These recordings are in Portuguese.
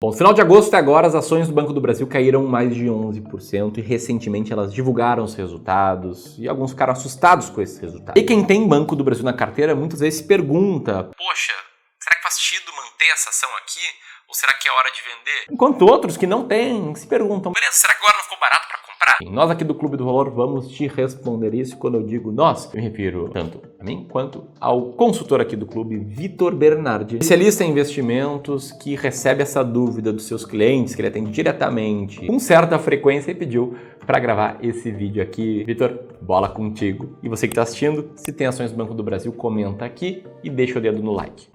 Bom, no final de agosto até agora, as ações do Banco do Brasil caíram mais de 11% e recentemente elas divulgaram os resultados e alguns ficaram assustados com esses resultados. E quem tem Banco do Brasil na carteira muitas vezes se pergunta: poxa, será que faz sentido manter essa ação aqui? Ou será que é hora de vender? Enquanto outros que não têm se perguntam: beleza, será que agora não ficou barato para comprar? E nós aqui do Clube do Valor vamos te responder isso. Quando eu digo nós, eu me refiro tanto a mim quanto ao consultor aqui do clube, Vitor Bernardi, especialista em investimentos, que recebe essa dúvida dos seus clientes, que ele atende diretamente, com certa frequência, e pediu para gravar esse vídeo aqui. Vitor, bola contigo. E você que está assistindo, se tem ações do Banco do Brasil, comenta aqui e deixa o dedo no like.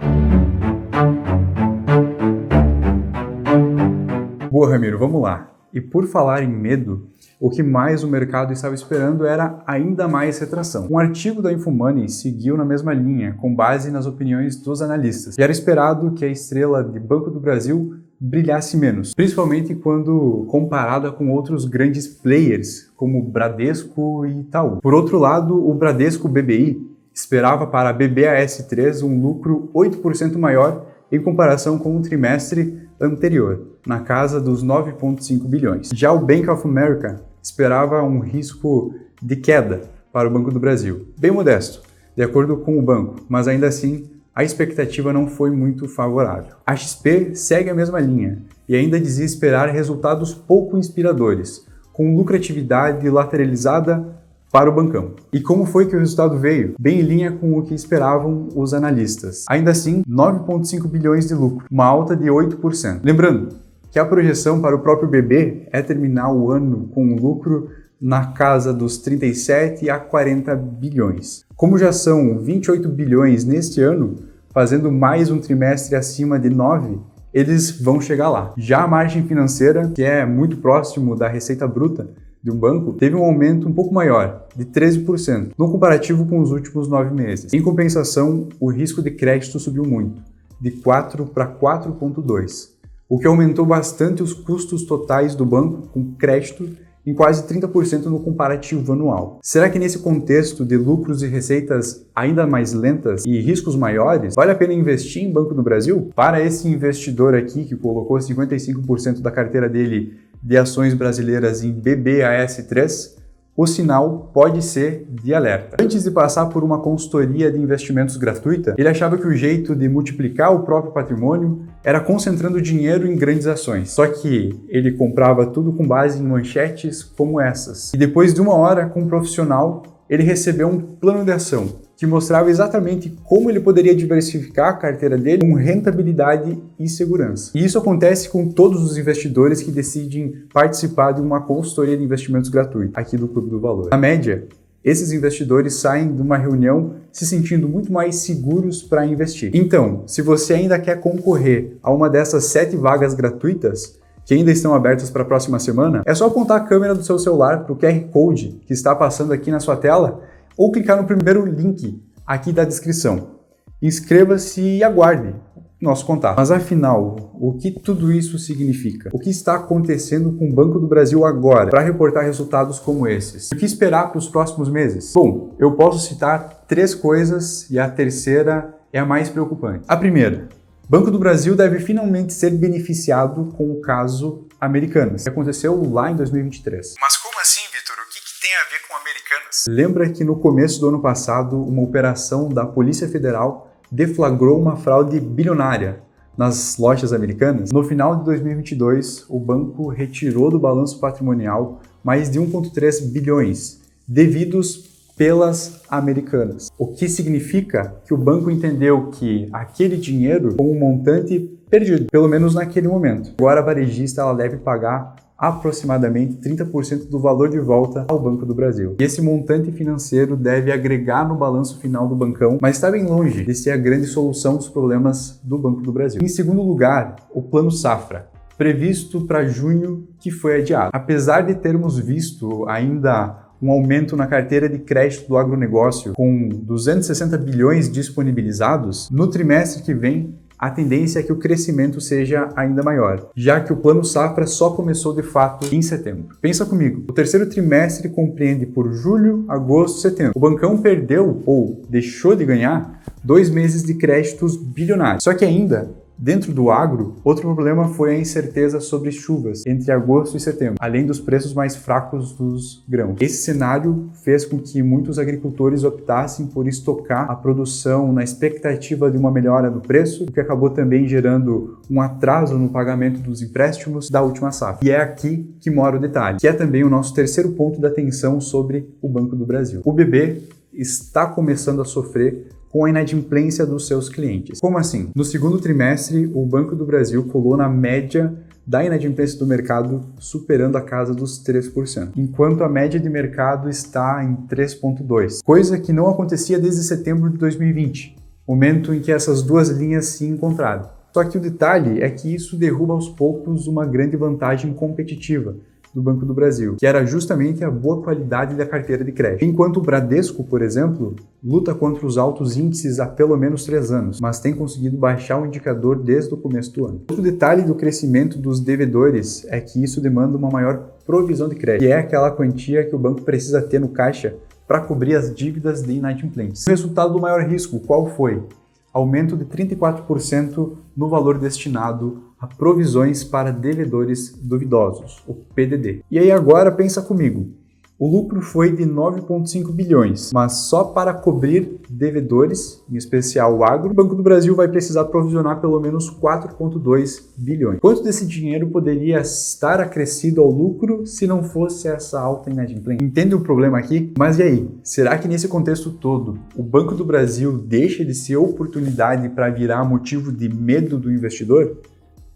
Boa, Ramiro, vamos lá. E por falar em medo, o que mais o mercado estava esperando era ainda mais retração. Um artigo da Infomoney seguiu na mesma linha, com base nas opiniões dos analistas. E era esperado que a estrela de Banco do Brasil brilhasse menos, principalmente quando comparada com outros grandes players, como Bradesco e Itaú. Por outro lado, o Bradesco BBI esperava para a BBAS3 um lucro 8% maior em comparação com o trimestre anterior, na casa dos 9,5 bilhões. Já o Bank of America esperava um risco de queda para o Banco do Brasil, bem modesto, de acordo com o banco, mas ainda assim a expectativa não foi muito favorável. A XP segue a mesma linha e ainda dizia esperar resultados pouco inspiradores, com lucratividade lateralizada para o bancão. E como foi que o resultado veio? Bem em linha com o que esperavam os analistas. Ainda assim, 9,5 bilhões de lucro, uma alta de 8%. Lembrando que a projeção para o próprio BB é terminar o ano com um lucro na casa dos 37 a 40 bilhões. Como já são 28 bilhões neste ano, fazendo mais um trimestre acima de 9, eles vão chegar lá. Já a margem financeira, que é muito próximo da receita bruta de um banco, teve um aumento um pouco maior, de 13%, no comparativo com os últimos 9 meses. Em compensação, o risco de crédito subiu muito, de 4 para 4,2%, o que aumentou bastante os custos totais do banco com crédito em quase 30% no comparativo anual. Será que nesse contexto de lucros e receitas ainda mais lentas e riscos maiores, vale a pena investir em Banco do Brasil? Para esse investidor aqui que colocou 55% da carteira dele de ações brasileiras em BBAS3, o sinal pode ser de alerta. Antes de passar por uma consultoria de investimentos gratuita, ele achava que o jeito de multiplicar o próprio patrimônio era concentrando dinheiro em grandes ações. Só que ele comprava tudo com base em manchetes como essas. E depois de uma hora com um profissional, ele recebeu um plano de ação que mostrava exatamente como ele poderia diversificar a carteira dele com rentabilidade e segurança. E isso acontece com todos os investidores que decidem participar de uma consultoria de investimentos gratuita aqui do Clube do Valor. Na média, esses investidores saem de uma reunião se sentindo muito mais seguros para investir. Então, se você ainda quer concorrer a uma dessas 7 vagas gratuitas, que ainda estão abertas para a próxima semana, é só apontar a câmera do seu celular para o QR Code que está passando aqui na sua tela ou clicar no primeiro link aqui da descrição. Inscreva-se e aguarde nosso contato. Mas afinal, o que tudo isso significa? O que está acontecendo com o Banco do Brasil agora para reportar resultados como esses? O que esperar para os próximos meses? Bom, eu posso citar 3 coisas e a terceira é a mais preocupante. A primeira: Banco do Brasil deve finalmente ser beneficiado com o caso Americanas, que aconteceu lá em 2023. Mas como assim, Vitor? O que tem a ver com Americanas? Lembra que no começo do ano passado, uma operação da Polícia Federal deflagrou uma fraude bilionária nas lojas americanas? No final de 2022, o banco retirou do balanço patrimonial mais de 1,3 bilhões, devidos pelas Americanas. O que significa que o banco entendeu que aquele dinheiro foi um montante perdido, pelo menos naquele momento. Agora a varejista ela deve pagar aproximadamente 30% do valor de volta ao Banco do Brasil. E esse montante financeiro deve agregar no balanço final do bancão, mas está bem longe de ser a grande solução dos problemas do Banco do Brasil. Em segundo lugar, o Plano Safra, previsto para junho, que foi adiado. Apesar de termos visto ainda um aumento na carteira de crédito do agronegócio com 260 bilhões disponibilizados, no trimestre que vem a tendência é que o crescimento seja ainda maior, já que o Plano Safra só começou de fato em setembro. Pensa comigo, o terceiro trimestre compreende por julho, agosto, setembro. O bancão perdeu ou deixou de ganhar 2 meses de créditos bilionários. Só que ainda Dentro do agro, outro problema foi a incerteza sobre chuvas entre agosto e setembro, além dos preços mais fracos dos grãos. Esse cenário fez com que muitos agricultores optassem por estocar a produção na expectativa de uma melhora no preço, o que acabou também gerando um atraso no pagamento dos empréstimos da última safra. E é aqui que mora o detalhe, que é também o nosso terceiro ponto da atenção sobre o Banco do Brasil. O BB está começando a sofrer com a inadimplência dos seus clientes. Como assim? No segundo trimestre, o Banco do Brasil colou na média da inadimplência do mercado, superando a casa dos 3%, enquanto a média de mercado está em 3,2%, coisa que não acontecia desde setembro de 2020, momento em que essas duas linhas se encontraram. Só que o detalhe é que isso derruba aos poucos uma grande vantagem competitiva do Banco do Brasil, que era justamente a boa qualidade da carteira de crédito. Enquanto o Bradesco, por exemplo, luta contra os altos índices há pelo menos 3 anos, mas tem conseguido baixar o indicador desde o começo do ano. Outro detalhe do crescimento dos devedores é que isso demanda uma maior provisão de crédito, que é aquela quantia que o banco precisa ter no caixa para cobrir as dívidas de inadimplentes. O resultado do maior risco, qual foi? Aumento de 34% no valor destinado a provisões para devedores duvidosos, o PDD. E aí agora pensa comigo, o lucro foi de 9,5 bilhões, mas só para cobrir devedores, em especial o agro, o Banco do Brasil vai precisar provisionar pelo menos 4,2 bilhões. Quanto desse dinheiro poderia estar acrescido ao lucro se não fosse essa alta inadimplência? Entende o problema aqui? Mas e aí? Será que nesse contexto todo, o Banco do Brasil deixa de ser oportunidade para virar motivo de medo do investidor?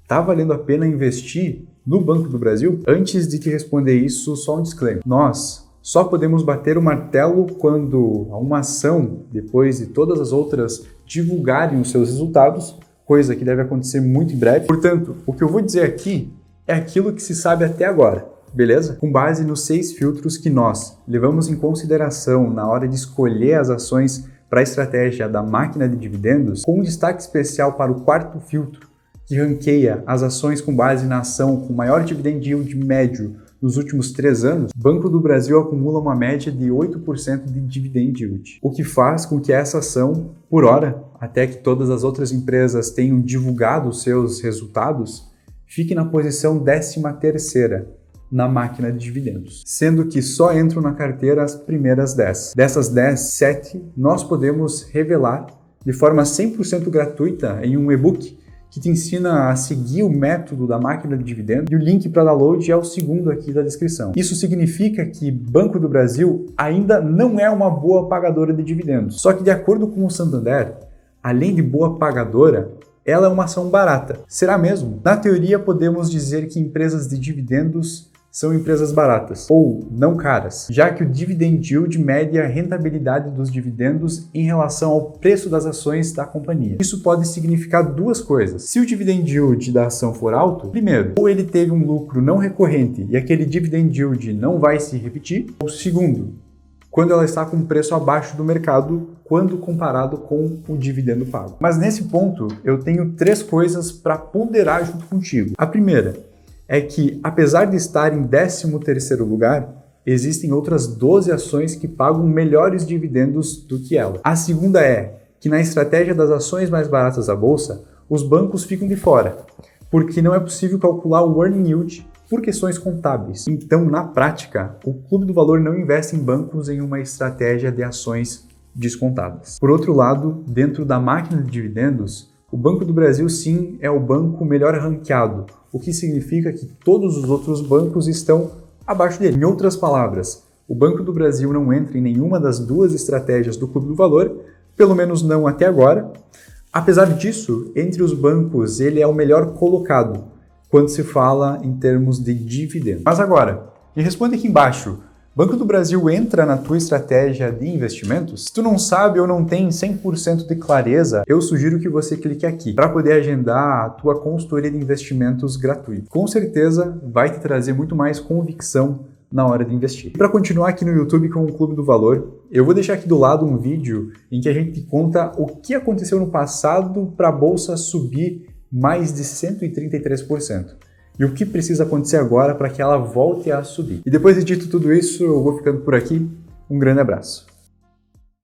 Tá valendo a pena investir no Banco do Brasil? Antes de te responder isso, só um disclaimer. Nós só podemos bater o martelo quando uma ação, depois de todas as outras divulgarem os seus resultados, coisa que deve acontecer muito em breve. Portanto, o que eu vou dizer aqui é aquilo que se sabe até agora, beleza? Com base nos 6 filtros que nós levamos em consideração na hora de escolher as ações para a estratégia da máquina de dividendos, com um destaque especial para o quarto filtro, que ranqueia as ações com base na ação com maior dividend yield médio nos últimos 3 anos, o Banco do Brasil acumula uma média de 8% de dividend yield, o que faz com que essa ação, por hora, até que todas as outras empresas tenham divulgado seus resultados, fique na posição 13ª na máquina de dividendos, sendo que só entram na carteira as primeiras 10. Dessas 10, 7 nós podemos revelar de forma 100% gratuita em um e-book que te ensina a seguir o método da máquina de dividendos, e o link para download é o segundo aqui da descrição. Isso significa que Banco do Brasil ainda não é uma boa pagadora de dividendos. Só que de acordo com o Santander, além de boa pagadora, ela é uma ação barata. Será mesmo? Na teoria, podemos dizer que empresas de dividendos são empresas baratas, ou não caras, já que o dividend yield mede a rentabilidade dos dividendos em relação ao preço das ações da companhia. Isso pode significar duas coisas. Se o dividend yield da ação for alto, primeiro, ou ele teve um lucro não recorrente e aquele dividend yield não vai se repetir, ou segundo, quando ela está com um preço abaixo do mercado quando comparado com o dividendo pago. Mas nesse ponto, eu tenho 3 coisas para ponderar junto contigo. A primeira é que, apesar de estar em 13º lugar, existem outras 12 ações que pagam melhores dividendos do que ela. A segunda é que na estratégia das ações mais baratas da bolsa, os bancos ficam de fora, porque não é possível calcular o earning yield por questões contábeis. Então, na prática, o Clube do Valor não investe em bancos em uma estratégia de ações descontadas. Por outro lado, dentro da máquina de dividendos, o Banco do Brasil sim é o banco melhor ranqueado, o que significa que todos os outros bancos estão abaixo dele. Em outras palavras, o Banco do Brasil não entra em nenhuma das 2 estratégias do Clube do Valor, pelo menos não até agora. Apesar disso, entre os bancos ele é o melhor colocado quando se fala em termos de dividendos. Mas agora, me responde aqui embaixo, Banco do Brasil entra na tua estratégia de investimentos? Se tu não sabe ou não tem 100% de clareza, eu sugiro que você clique aqui para poder agendar a tua consultoria de investimentos gratuita. Com certeza vai te trazer muito mais convicção na hora de investir. Para continuar aqui no YouTube com o Clube do Valor, eu vou deixar aqui do lado um vídeo em que a gente conta o que aconteceu no passado para a bolsa subir mais de 133%. E o que precisa acontecer agora para que ela volte a subir. E depois de dito tudo isso, eu vou ficando por aqui. Um grande abraço.